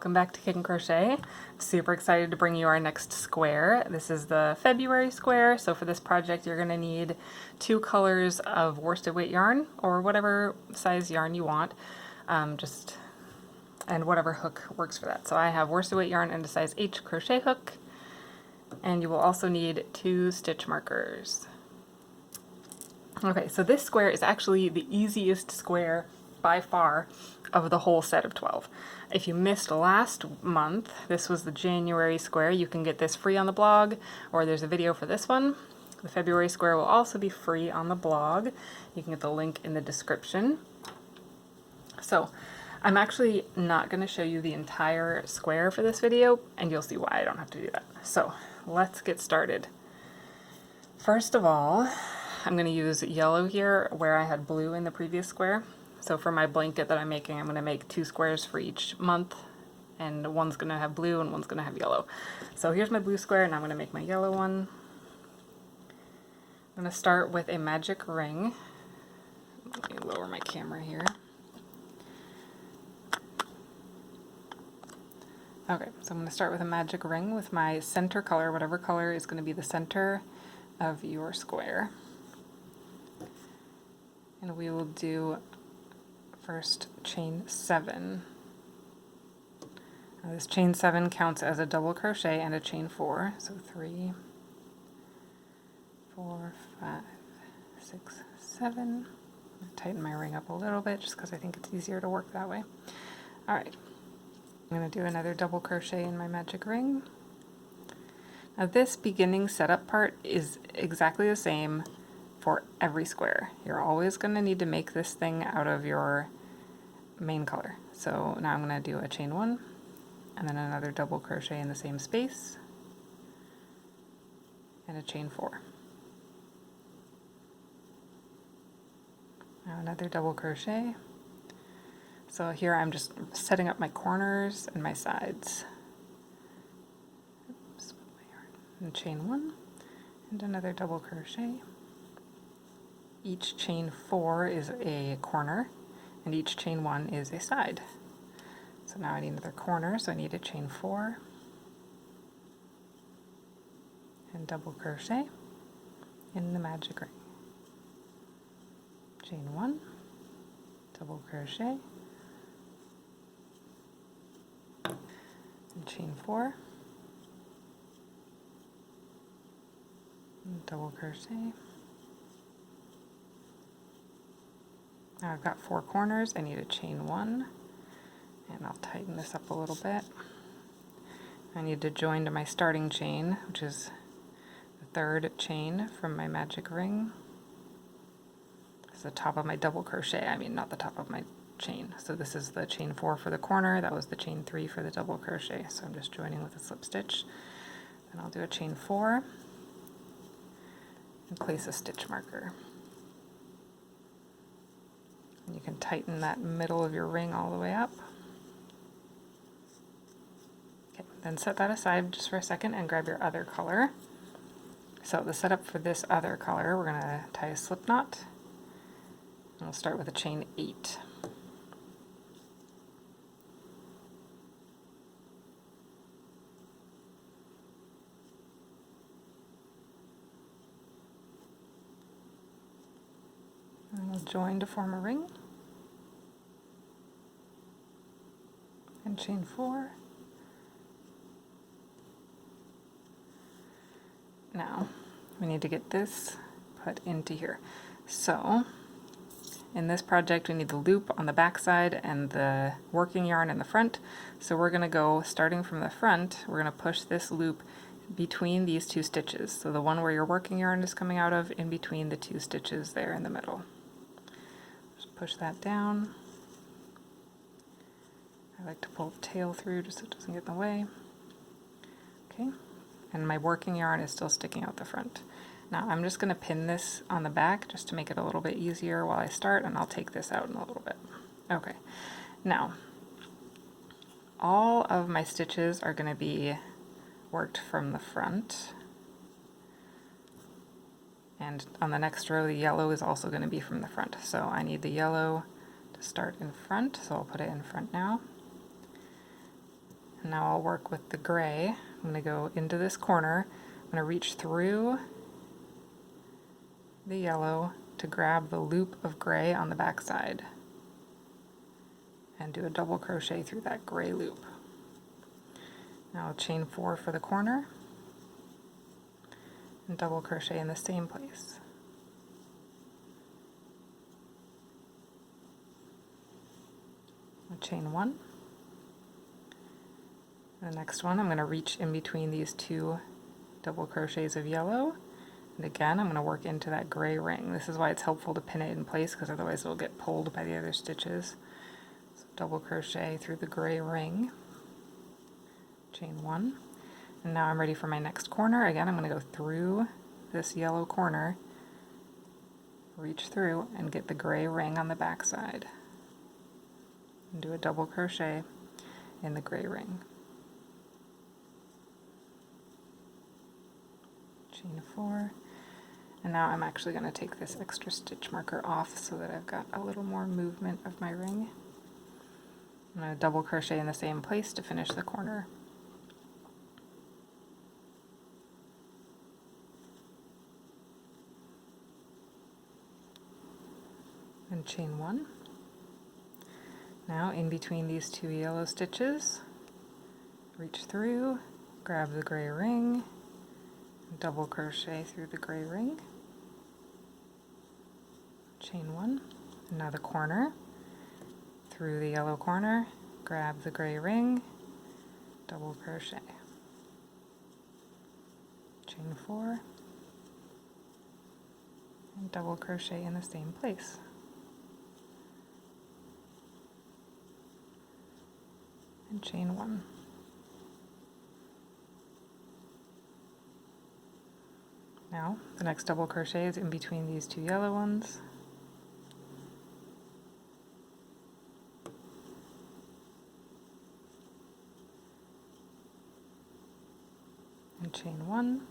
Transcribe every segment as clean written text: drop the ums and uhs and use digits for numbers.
welcome back to Kickin' Crochet. Super excited to bring you our next square. This is the February square, so for this project you're going to need 2 colors of worsted weight yarn, or whatever size yarn you want, and whatever hook works for that. So I have worsted weight yarn and a size H crochet hook, and you will also need 2 stitch markers. Okay, so this square is actually the easiest square by far of the whole set of 12. If you missed last month, this was the January square. You can get this free on the blog, or there's a video for this one. The February square will also be free on the blog. You can get the link in the description. So I'm actually not going to show you the entire square for this video, and you'll see why I don't have to do that. So let's get started. First of all, I'm going to use yellow here where I had blue in the previous square. So for my blanket that I'm making, I'm going to make 2 squares for each month, and one's going to have blue and one's going to have yellow. So here's my blue square, and I'm going to make my yellow one. I'm going to start with a magic ring. Let me lower my camera here. Okay, so I'm going to start with a magic ring with my center color, whatever color is going to be the center of your square. And we will do first chain 7. Now this chain 7 counts as a double crochet and a chain 4. So 3, 4, 5, 6, 7. I'm going to tighten my ring up a little bit just because I think it's easier to work that way. Alright, I'm going to do another double crochet in my magic ring. Now this beginning setup part is exactly the same for every square. You're always going to need to make this thing out of your main color. So now I'm going to do a chain 1 and then another double crochet in the same space and a chain 4. Now another double crochet. So here I'm just setting up my corners and my sides. Oops, and chain 1 and another double crochet. Each chain 4 is a corner, and each chain 1 is a side. So now I need another corner, so I need a chain 4 and double crochet in the magic ring. Chain 1, double crochet, and chain 4, and double crochet. Now I've got 4 corners. I need a chain 1, and I'll tighten this up a little bit. I need to join to my starting chain, which is the 3rd chain from my magic ring. It's the top of my double crochet, I mean not the top of my chain. So this is the chain 4 for the corner, that was the chain 3 for the double crochet. So I'm just joining with a slip stitch. Then I'll do a chain 4 and place a stitch marker. You can tighten that middle of your ring all the way up. Okay, then set that aside just for a second and grab your other color. So the setup for this other color, we're going to tie a slip knot. And we'll start with a chain 8. And we'll join to form a ring. And chain 4. Now we need to get this put into here. So in this project we need the loop on the back side and the working yarn in the front. So we're going to go, starting from the front, we're going to push this loop between these 2 stitches. So the one where your working yarn is coming out of, in between the 2 stitches there in the middle. Just push that down. I like to pull the tail through just so it doesn't get in the way. Okay, and my working yarn is still sticking out the front. Now I'm just going to pin this on the back just to make it a little bit easier while I start, and I'll take this out in a little bit. Okay, now all of my stitches are going to be worked from the front, and on the next row the yellow is also going to be from the front. So I need the yellow to start in front, so I'll put it in front now. now I'll work with the gray. I'm going to go into this corner. I'm going to reach through the yellow to grab the loop of gray on the back side and do a double crochet through that gray loop. Now I'll chain 4 for the corner and double crochet in the same place. I'll chain 1. The next one, I'm going to reach in between these 2 double crochets of yellow, and again I'm going to work into that gray ring. This is why it's helpful to pin it in place, because otherwise it'll get pulled by the other stitches. So double crochet through the gray ring, chain 1, and now I'm ready for my next corner. Again, I'm going to go through this yellow corner, reach through and get the gray ring on the back side, and do a double crochet in the gray ring. Chain 4, and now I'm actually going to take this extra stitch marker off so that I've got a little more movement of my ring. I'm going to double crochet in the same place to finish the corner. And chain 1. Now in between these 2 yellow stitches, reach through, grab the gray ring, double crochet through the gray ring, chain 1, and now the corner, through the yellow corner, grab the gray ring, double crochet, chain 4, and double crochet in the same place. And chain 1. Now the next double crochet is in between these 2 yellow ones. And chain 1,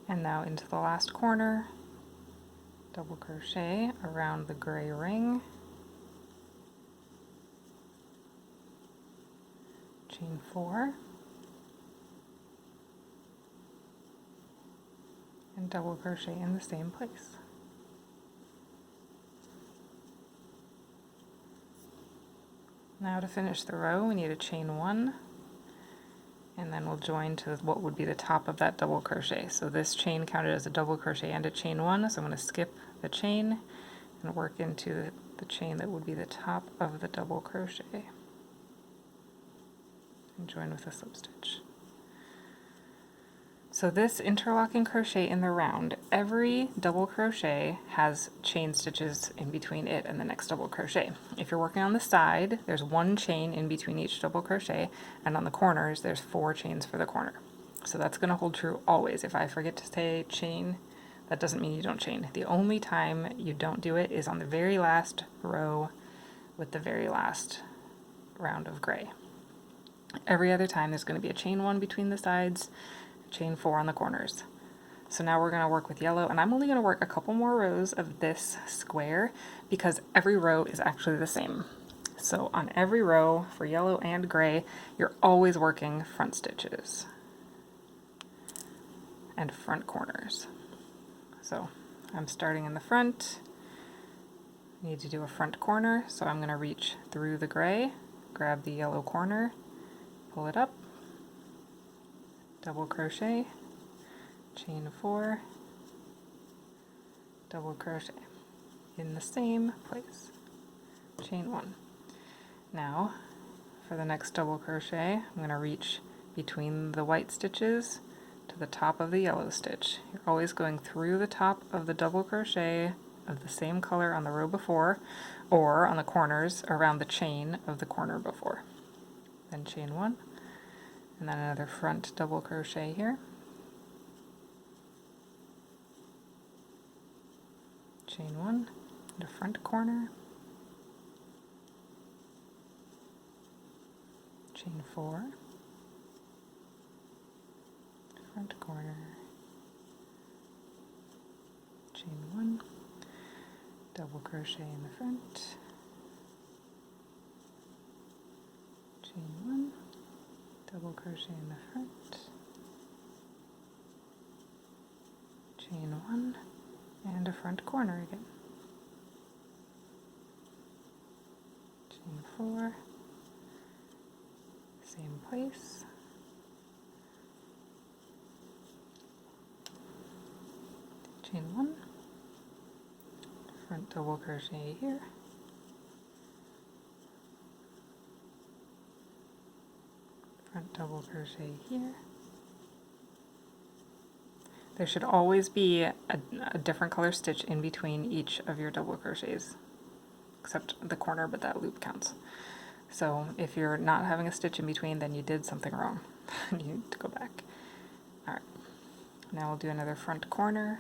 and now into the last corner, double crochet around the gray ring, chain 4, and double crochet in the same place. Now to finish the row, we need a chain 1, and then we'll join to what would be the top of that double crochet. So this chain counted as a double crochet and a chain 1, so I'm going to skip the chain and work into the chain that would be the top of the double crochet and join with a slip stitch. So this interlocking crochet in the round, every double crochet has chain stitches in between it and the next double crochet. If you're working on the side, there's 1 chain in between each double crochet, and on the corners there's 4 chains for the corner. So that's going to hold true always. If I forget to say chain, that doesn't mean you don't chain. The only time you don't do it is on the very last row with the very last round of gray. Every other time there's going to be a chain 1 between the sides, chain 4 on the corners. So now we're going to work with yellow, and I'm only going to work a couple more rows of this square because every row is actually the same. So on every row for yellow and gray, you're always working front stitches and front corners. So I'm starting in the front. I need to do a front corner, so I'm going to reach through the gray, grab the yellow corner, pull it up, double crochet, chain 4, double crochet in the same place, chain 1. Now for the next double crochet, I'm going to reach between the white stitches to the top of the yellow stitch. You're always going through the top of the double crochet of the same color on the row before, or on the corners around the chain of the corner before. Then chain 1, and then another front double crochet here, chain 1, and a front corner, chain 4, front corner, chain 1, double crochet in the front, chain 1, crochet in the front, chain 1, and a front corner again. Chain 4, same place, chain 1, front double crochet here, front double crochet here. There should always be a different color stitch in between each of your double crochets, except the corner, but that loop counts. So if you're not having a stitch in between, then you did something wrong. You need to go back. Alright, now we'll do another front corner.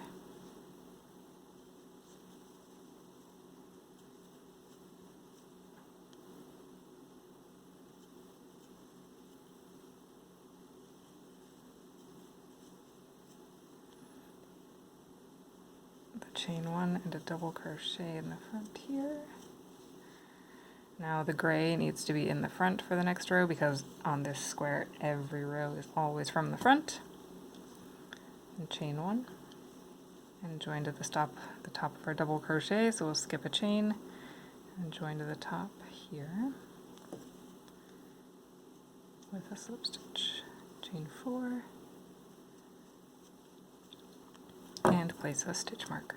Chain 1 and a double crochet in the front here. Now the gray needs to be in the front for the next row because on this square every row is always from the front. And chain 1 and join to the top of our double crochet, so we'll skip a chain and join to the top here with a slip stitch. Chain 4 and place a stitch marker.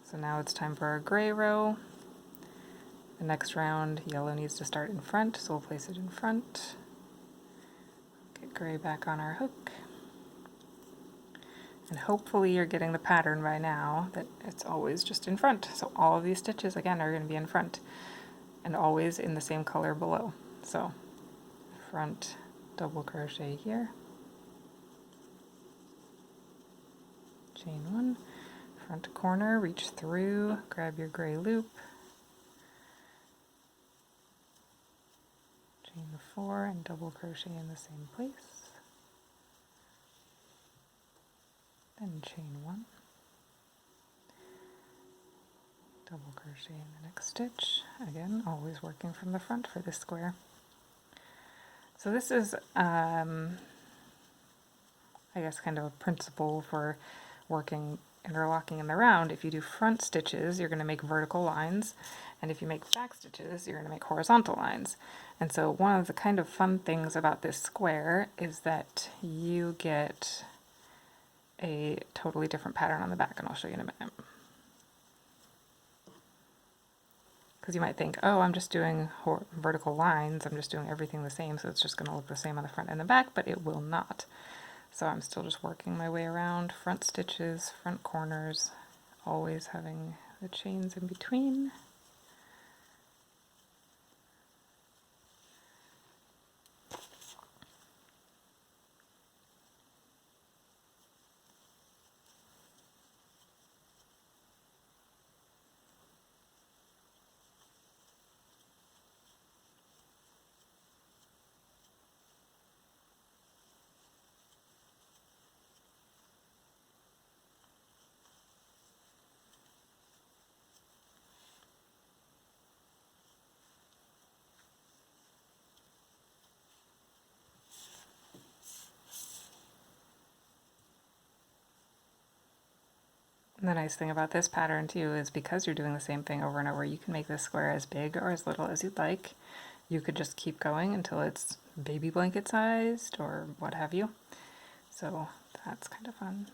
So now it's time for our gray row. The next round, yellow needs to start in front, so we'll place it in front. Get gray back on our hook. And hopefully you're getting the pattern by now that it's always just in front. So all of these stitches, again, are going to be in front and always in the same color below. So front double crochet here. Chain 1. Front corner, reach through, grab your gray loop, chain 4 and double crochet in the same place, then chain 1, double crochet in the next stitch, again always working from the front for this square. So this is I guess kind of a principle for working interlocking in the round. If you do front stitches, you're going to make vertical lines, and if you make back stitches, you're going to make horizontal lines. And so one of the kind of fun things about this square is that you get a totally different pattern on the back, and I'll show you in a minute. Because you might think, oh, I'm just doing vertical lines, I'm just doing everything the same, so it's just going to look the same on the front and the back, but it will not. So I'm still just working my way around front stitches, front corners, always having the chains in between. And the nice thing about this pattern too is because you're doing the same thing over and over, you can make this square as big or as little as you'd like. You could just keep going until it's baby blanket sized or what have you. So that's kind of fun.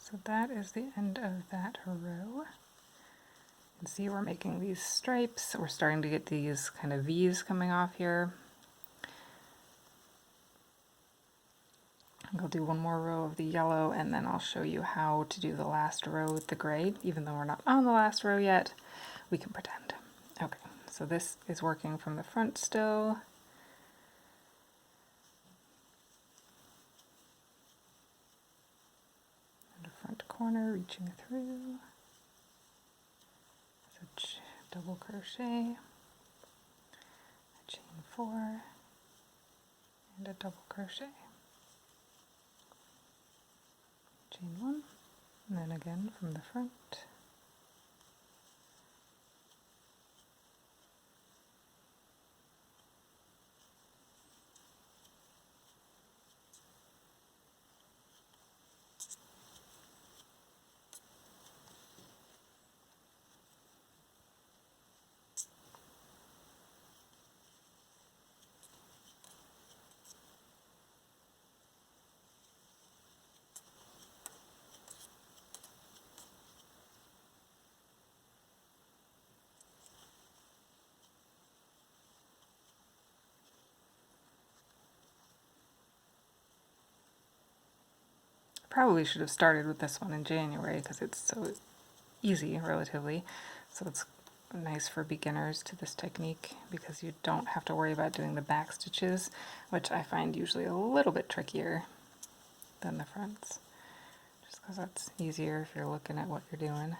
So that is the end of that row. You can see we're making these stripes. We're starting to get these kind of V's coming off here. I'll do one more row of the yellow, and then I'll show you how to do the last row with the gray. Even though we're not on the last row yet, we can pretend. Okay, so this is working from the front still. And a front corner reaching through. So double crochet, a chain 4, and a double crochet. Chain 1, and then again from the front. Probably should have started with this one in January because it's so easy relatively, so it's nice for beginners to this technique because you don't have to worry about doing the back stitches, which I find usually a little bit trickier than the fronts, just because that's easier if you're looking at what you're doing.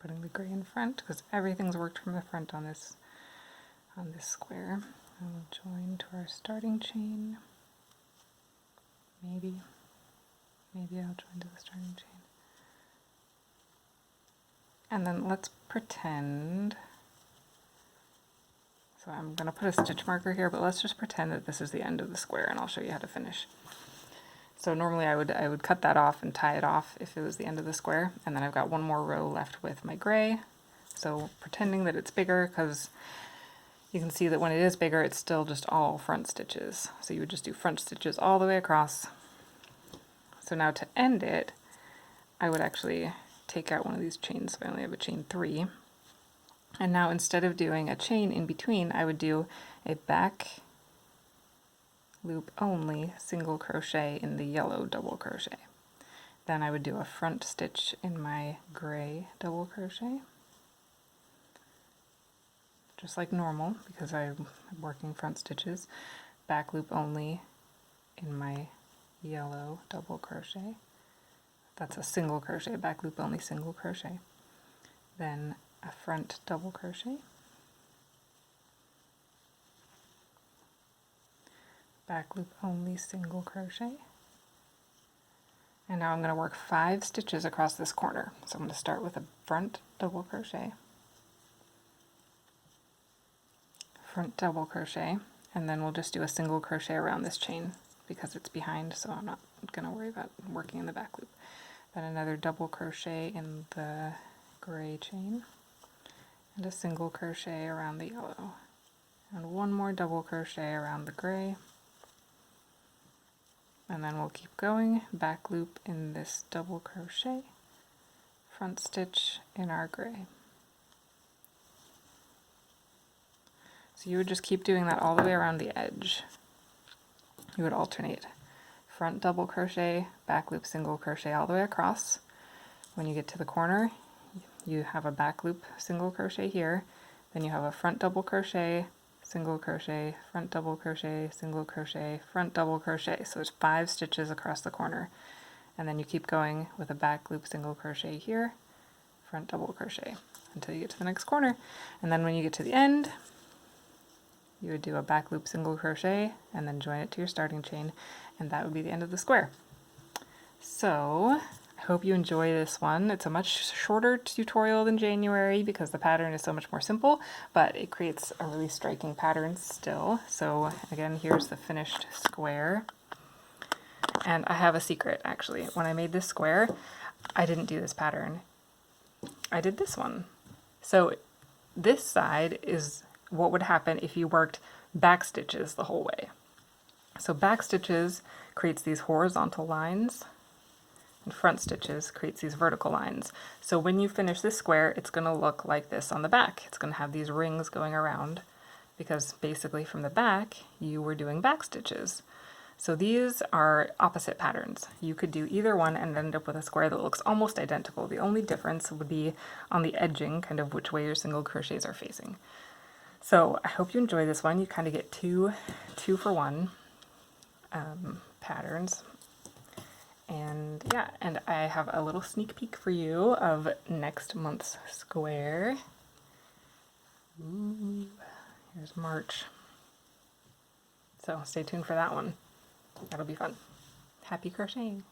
Putting the gray in front because everything's worked from the front on this square. And we'll join to our starting chain. Maybe I'll join to the starting chain. And then let's pretend. So I'm going to put a stitch marker here, but let's just pretend that this is the end of the square, and I'll show you how to finish. So normally I would cut that off and tie it off if it was the end of the square, and then I've got one more row left with my gray. So pretending that it's bigger, because you can see that when it is bigger, it's still just all front stitches. So you would just do front stitches all the way across. So now to end it, I would actually take out one of these chains. So I only have a chain 3. And now instead of doing a chain in between, I would do a back loop only single crochet in the yellow double crochet. Then I would do a front stitch in my gray double crochet, just like normal because I'm working front stitches. Back loop only in my yellow double crochet. That's a single crochet, back loop only single crochet. Then a front double crochet, back loop only single crochet, and now I'm going to work 5 stitches across this corner. So I'm going to start with a front double crochet, front double crochet, and then we'll just do a single crochet around this chain because it's behind, so I'm not going to worry about working in the back loop. Then another double crochet in the gray chain, and a single crochet around the yellow, and one more double crochet around the gray, and then we'll keep going. Back loop in this double crochet, front stitch in our gray. So you would just keep doing that all the way around the edge. You would alternate front double crochet, back loop single crochet all the way across. When you get to the corner, you have a back loop single crochet here, then you have a front double crochet, single crochet, front double crochet, single crochet, front double crochet. So there's 5 stitches across the corner. And then you keep going with a back loop single crochet here, front double crochet until you get to the next corner. And then when you get to the end, you would do a back loop single crochet and then join it to your starting chain, and that would be the end of the square. So I hope you enjoy this one. It's a much shorter tutorial than January because the pattern is so much more simple, but it creates a really striking pattern still. So again, here's the finished square. And I have a secret, actually. When I made this square, I didn't do this pattern. I did this one. So this side is what would happen if you worked back stitches the whole way. So back stitches creates these horizontal lines, and front stitches creates these vertical lines. So when you finish this square, it's going to look like this on the back. It's going to have these rings going around because basically from the back, you were doing back stitches. So these are opposite patterns. You could do either one and end up with a square that looks almost identical. The only difference would be on the edging, kind of which way your single crochets are facing. So I hope you enjoy this one. You kind of get two for one patterns. And yeah, and I have a little sneak peek for you of next month's square. Ooh, here's March. So stay tuned for that one. That'll be fun. Happy crocheting!